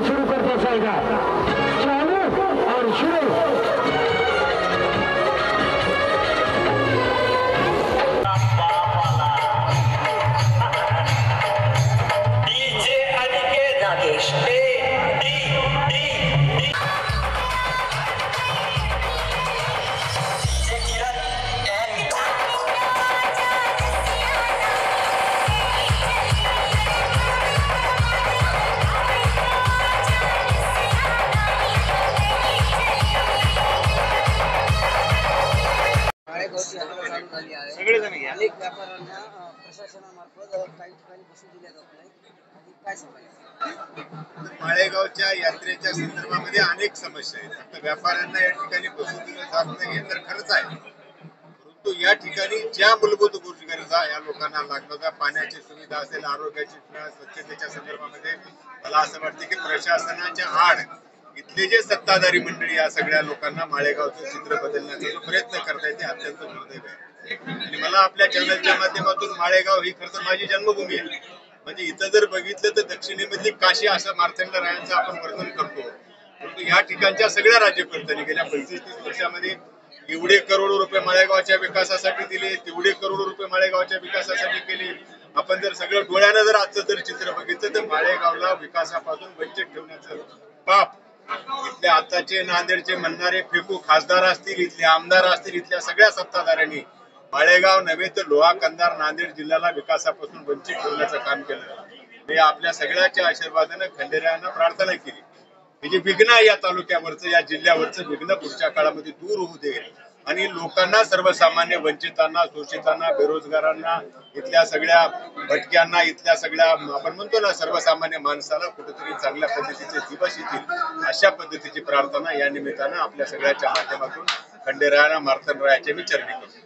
शुरू करता जाएगा चालू और शुरू डीजे अनिकेत नागेश सगळेजण घ्या. अनेक व्यापाऱ्यांना प्रशासनामार्फत काही ठिकाणी बसू दिल्या जात नाही आणि काय सांगायचं? माळेगावच्या यात्रेच्या संदर्भामध्ये अनेक समस्या आहेत. फक्त व्यापाऱ्यांना या ठिकाणी बसू दिलं जात नाही हे तर खरंच आहे, परंतु या ठिकाणी ज्या मूलभूत गोष्टी गरजा या लोकांना लागतात, पाण्याची सुविधा असेल, आरोग्याची सुविधा, स्वच्छतेच्या संदर्भामध्ये मला असं वाटतं की प्रशासनाच्या आड इथले जे सत्ताधारी मंडळी या सगळ्या लोकांना माळेगावचं चित्र बदलण्याचा जो प्रयत्न करताय ते अत्यंत दुर्दैव आहे. आणि मला आपल्या चॅनलच्या माध्यमातून माळेगाव ही खरं तर माझी जन्मभूमी आहे. म्हणजे इथं जर बघितलं तर दक्षिणेमधली काशी असं मार्तंडरायांचं आपण वर्णन करतो, परंतु ह्या ठिकाणच्या सगळ्या राज्यकर्त्यांनी गेल्या 25-30 वर्षामध्ये एवढे करोडो रुपये माळेगावच्या विकासासाठी दिले, तेवढे करोडो रुपये माळेगावच्या विकासासाठी केले. आपण जर सगळं डोळ्यानं जर आजचं जर चित्र बघितलं तर माळेगावला विकासापासून वंचित ठेवण्याचं पाप इथल्या आताचे नांदेडचे म्हणणारे फेकू खासदार असतील, इथले आमदार असतील, इथल्या सगळ्या सत्ताधाऱ्यांनी माळेगाव नव्हे तर लोहा कंधार नांदेड जिल्ह्याला विकासापासून वंचित ठेवण्याचं काम केलं. मी आपल्या सगळ्याच्या आशीर्वादानं खंडेरायांना प्रार्थना केली की जे विघ्न आहे या तालुक्यावरचं या जिल्ह्यावरचं विघ्न पुढच्या काळामध्ये दूर होऊ दे आणि लोकांना सर्वसामान्य वंचितांना शोषितांना बेरोजगारांना इथल्या सगळ्या भटक्यांना इथल्या सगळ्या आपण म्हणतो ना सर्वसामान्य माणसाला कुठेतरी चांगल्या पद्धतीचे दिवस येतील अशा पद्धतीची प्रार्थना या निमित्तानं आपल्या सगळ्याच्या माध्यमातून खंडेरायांना मार्तंडरायाचे मी चरणी करतो.